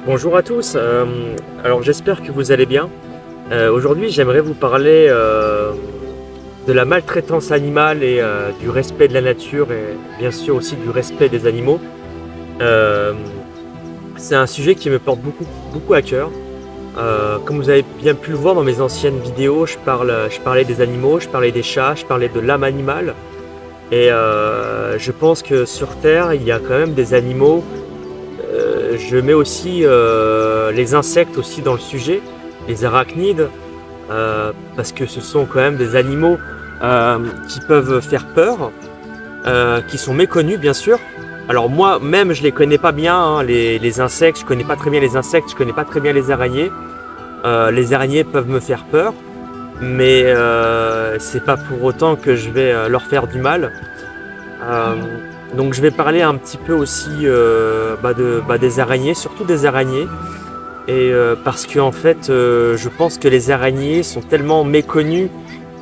Bonjour à tous, alors j'espère que vous allez bien. Aujourd'hui j'aimerais vous parler de la maltraitance animale et du respect de la nature et bien sûr aussi du respect des animaux. Euh, c'est un sujet qui me porte beaucoup à cœur. Comme vous avez bien pu le voir dans mes anciennes vidéos, je parlais des animaux, je parlais des chats, je parlais de l'âme animale. Et je pense que sur Terre il y a quand même des animaux. Je mets aussi les insectes aussi dans le sujet, les arachnides, parce que ce sont quand même des animaux qui peuvent faire peur, qui sont méconnus bien sûr. Alors moi-même je les connais pas bien, hein, les insectes, je connais pas très bien les insectes, je connais pas très bien les araignées. Les araignées peuvent me faire peur, mais c'est pas pour autant que je vais leur faire du mal. Donc je vais parler un petit peu aussi des araignées, surtout des araignées. Et parce que en fait, je pense que les araignées sont tellement méconnues.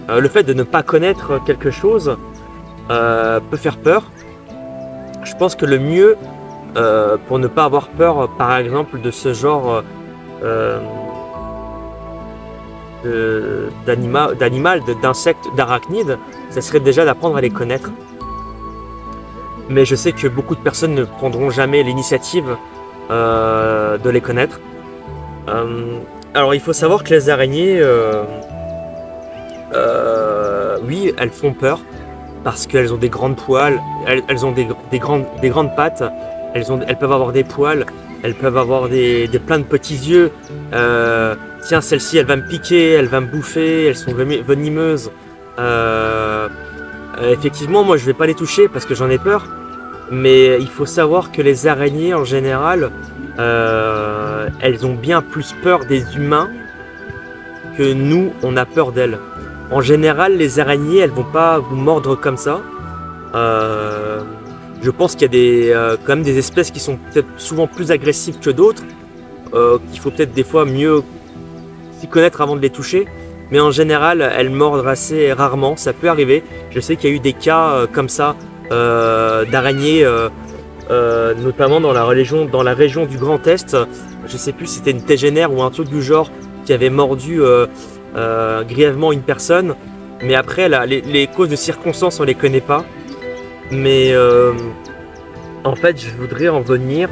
Le fait de ne pas connaître quelque chose peut faire peur. Je pense que le mieux pour ne pas avoir peur, par exemple, de ce genre d'animal, d'insectes, d'arachnides, ça serait déjà d'apprendre à les connaître. Mais je sais que beaucoup de personnes ne prendront jamais l'initiative de les connaître. Alors il faut savoir que les araignées, oui, elles font peur parce qu'elles ont des grandes poils, elles ont des grandes pattes, elles peuvent avoir des poils, elles peuvent avoir plein de petits yeux. Tiens, celle-ci, elle va me piquer, elle va me bouffer, elles sont venimeuses. Effectivement, moi je vais pas les toucher parce que j'en ai peur. Mais il faut savoir que les araignées en général, elles ont bien plus peur des humains que nous, on a peur d'elles. En général, les araignées, elles vont pas vous mordre comme ça. Je pense qu'il y a quand même des espèces qui sont peut-être souvent plus agressives que d'autres, qu'il faut peut-être des fois mieux s'y connaître avant de les toucher. Mais en général, elles mordent assez rarement, ça peut arriver. Je sais qu'il y a eu des cas comme ça, d'araignées, notamment dans la région du Grand Est. Je sais plus si c'était une tégénaire ou un truc du genre qui avait mordu grièvement une personne. Mais après, là, les causes de circonstances, on les connaît pas. Mais en fait, je voudrais en venir.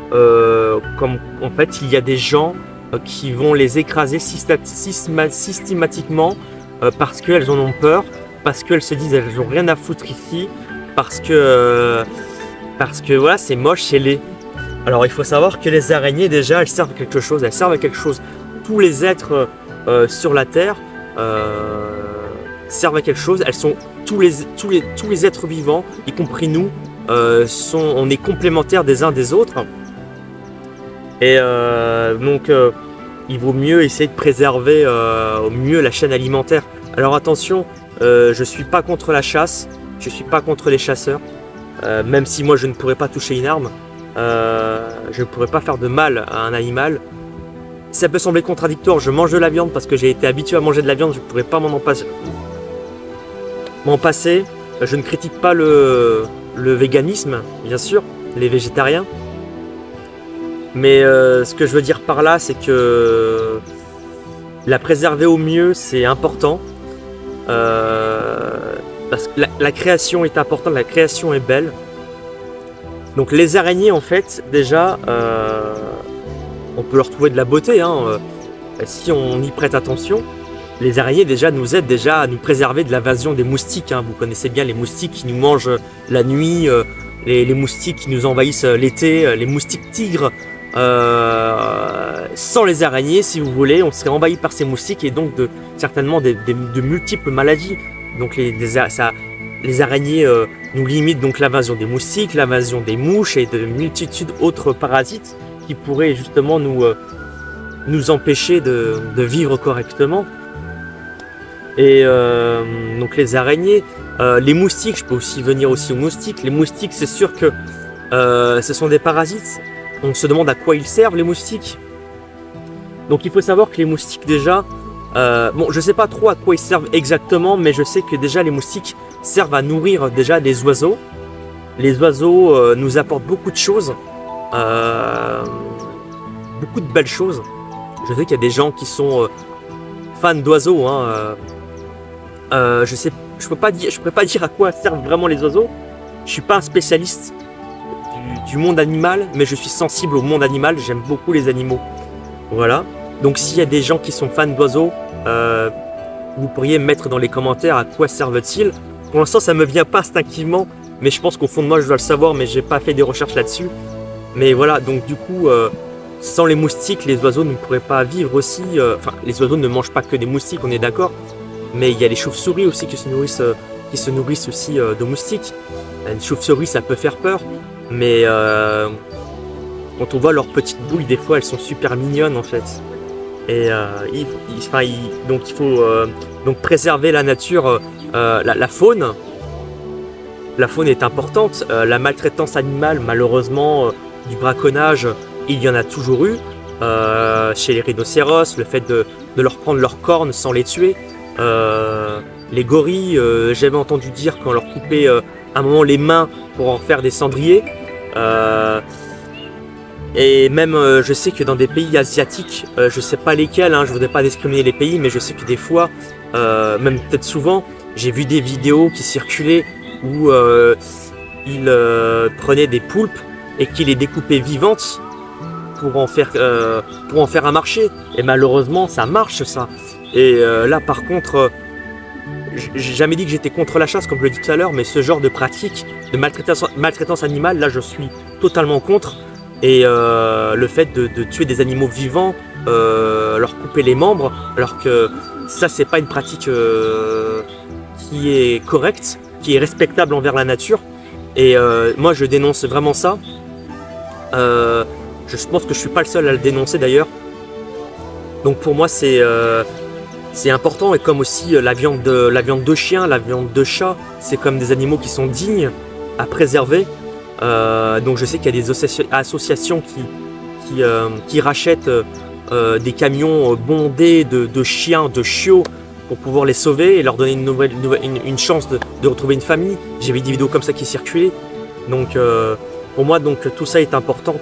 Comme en fait, il y a des gens qui vont les écraser systématiquement parce qu'elles en ont peur. Parce qu'elles se disent elles n'ont rien à foutre ici, parce que voilà, c'est moche, c'est laid. Alors il faut savoir que les araignées déjà elles servent à quelque chose, Tous les êtres sur la terre servent à quelque chose. Elles sont tous les êtres vivants, y compris nous, on est complémentaires des uns des autres. Et donc il vaut mieux essayer de préserver au mieux la chaîne alimentaire. Alors attention. Je suis pas contre la chasse, je suis pas contre les chasseurs, même si moi je ne pourrais pas toucher une arme, je ne pourrais pas faire de mal à un animal. Ça peut sembler contradictoire, je mange de la viande parce que j'ai été habitué à manger de la viande, je ne pourrais pas m'en passer. Je ne critique pas le véganisme, bien sûr, les végétariens. Mais ce que je veux dire par là, c'est que la préserver au mieux, c'est important. Parce que la création est importante, la création est belle. Donc les araignées en fait déjà on peut leur trouver de la beauté hein, si on y prête attention. Les araignées déjà nous aident déjà à nous préserver de l'invasion des moustiques hein. Vous connaissez bien les moustiques qui nous mangent la nuit, les moustiques qui nous envahissent l'été, les moustiques tigres. Sans les araignées, si vous voulez, on serait envahi par ces moustiques et donc certainement de multiples maladies. Donc les araignées nous limitent donc l'invasion des moustiques, l'invasion des mouches et de multitudes d'autres parasites qui pourraient justement nous empêcher de vivre correctement. Et donc les araignées, les moustiques, je peux aussi venir aux moustiques. Les moustiques, c'est sûr que ce sont des parasites. On se demande à quoi ils servent les moustiques. Donc il faut savoir que les moustiques déjà, bon je sais pas trop à quoi ils servent exactement, mais je sais que déjà les moustiques servent à nourrir déjà des oiseaux. Les oiseaux nous apportent beaucoup de choses. beaucoup de belles choses. Je sais qu'il y a des gens qui sont fans d'oiseaux. Hein, je pourrais pas dire à quoi servent vraiment les oiseaux. Je suis pas un spécialiste du monde animal, mais je suis sensible au monde animal. J'aime beaucoup les animaux. Voilà. Donc s'il y a des gens qui sont fans d'oiseaux, vous pourriez me mettre dans les commentaires à quoi servent-ils. Pour l'instant, ça me vient pas instinctivement, mais je pense qu'au fond de moi, je dois le savoir, mais j'ai pas fait des recherches là-dessus. Mais voilà, donc du coup, sans les moustiques, les oiseaux ne pourraient pas vivre aussi. Enfin, les oiseaux ne mangent pas que des moustiques, on est d'accord. Mais il y a les chauves-souris aussi qui se nourrissent aussi de moustiques. Une chauve-souris, ça peut faire peur, mais quand on voit leurs petites bouilles, des fois, elles sont super mignonnes en fait. Et donc il faut donc préserver la nature, la faune. La faune est importante. La maltraitance animale, malheureusement, du braconnage, il y en a toujours eu. Chez les rhinocéros, le fait de leur prendre leurs cornes sans les tuer. Les gorilles, j'avais entendu dire qu'on leur coupait à un moment les mains pour en faire des cendriers. Et même, je sais que dans des pays asiatiques, je sais pas lesquels, hein, je voudrais pas discriminer les pays, mais je sais que des fois, même peut-être souvent, j'ai vu des vidéos qui circulaient où ils prenaient des poulpes et qu'ils les découpaient vivantes pour en faire un marché. Et malheureusement, ça marche ça. Et là, par contre, j'ai jamais dit que j'étais contre la chasse, comme je le dis tout à l'heure, mais ce genre de pratique de maltraitance animale, là, je suis totalement contre. Et le fait de tuer des animaux vivants, leur couper les membres, alors que ça, c'est pas une pratique qui est correcte, qui est respectable envers la nature. Et moi, je dénonce vraiment ça. Je pense que je suis pas le seul à le dénoncer d'ailleurs. Donc pour moi, c'est important. Et comme aussi la viande de chien, la viande de chat, c'est comme des animaux qui sont dignes à préserver. Donc je sais qu'il y a des associations qui rachètent des camions bondés de chiens, de chiots pour pouvoir les sauver et leur donner une chance de retrouver une famille. J'ai vu des vidéos comme ça qui circulaient. Donc pour moi, donc, tout ça est important.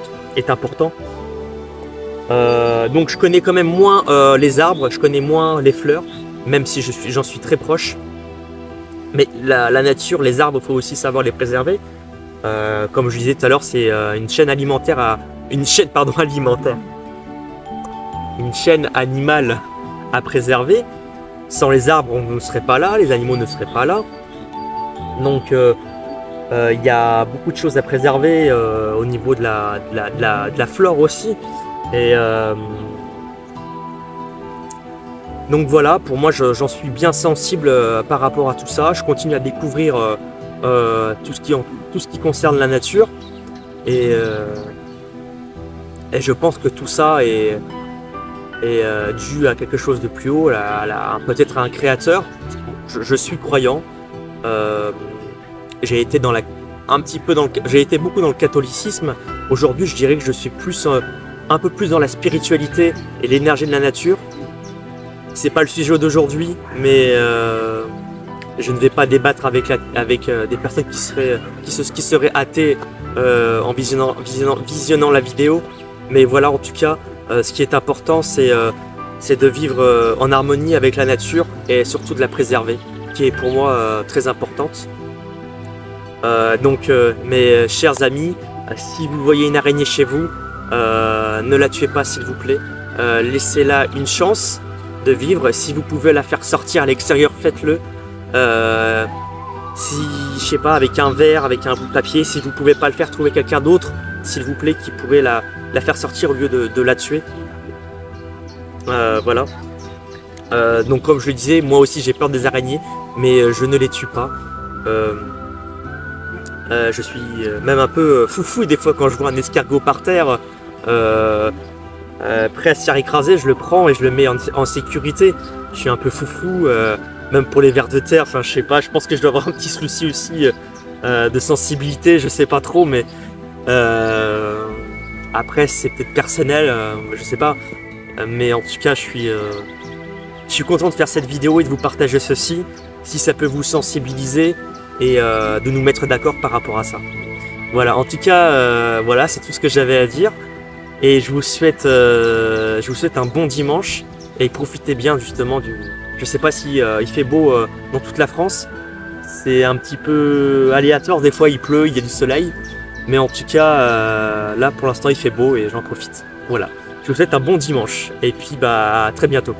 Donc je connais quand même moins les arbres, je connais moins les fleurs, même si j'en suis très proche. Mais la nature, les arbres, il faut aussi savoir les préserver. Comme je disais tout à l'heure, c'est une chaîne alimentaire une chaîne animale à préserver. Sans les arbres, on ne serait pas là, les animaux ne seraient pas là. Donc il y a beaucoup de choses à préserver au niveau de la flore aussi. Et donc voilà, pour moi, j'en suis bien sensible par rapport à tout ça. Je continue à découvrir tout ce qui concerne la nature. Et je pense que tout ça est dû à quelque chose de plus haut, peut-être à un créateur. Je suis croyant. J'ai été j'ai été beaucoup dans le catholicisme. Aujourd'hui, je dirais que je suis un peu plus dans la spiritualité et l'énergie de la nature. C'est pas le sujet d'aujourd'hui, mais je ne vais pas débattre avec des personnes qui seraient athées en visionnant la vidéo. Mais voilà, en tout cas, ce qui est important, c'est de vivre en harmonie avec la nature et surtout de la préserver, qui est pour moi très importante. Donc, mes chers amis, si vous voyez une araignée chez vous, ne la tuez pas s'il vous plaît. Laissez-la une chance de vivre. Si vous pouvez la faire sortir à l'extérieur, faites-le. Si, je sais pas, avec un verre, avec un bout de papier, si vous pouvez pas le faire, trouvez quelqu'un d'autre, s'il vous plaît, qui pourrait la faire sortir au lieu de la tuer. Voilà. Donc comme je le disais, moi aussi j'ai peur des araignées, mais je ne les tue pas. Je suis même un peu foufou des fois quand je vois un escargot par terre, prêt à se faire écraser, je le prends et je le mets en sécurité. Je suis un peu foufou, même pour les vers de terre, enfin je sais pas, je pense que je dois avoir un petit souci aussi de sensibilité, je sais pas trop, mais après c'est peut-être personnel, je sais pas, mais en tout cas je suis content de faire cette vidéo et de vous partager ceci, si ça peut vous sensibiliser et de nous mettre d'accord par rapport à ça. Voilà, en tout cas, voilà, c'est tout ce que j'avais à dire. Et je vous souhaite un bon dimanche et profitez bien justement du. Je sais pas si il fait beau dans toute la France. C'est un petit peu aléatoire. Des fois, il pleut, il y a du soleil. Mais en tout cas, là, pour l'instant, il fait beau et j'en profite. Voilà. Je vous souhaite un bon dimanche. Et puis, bah, à très bientôt.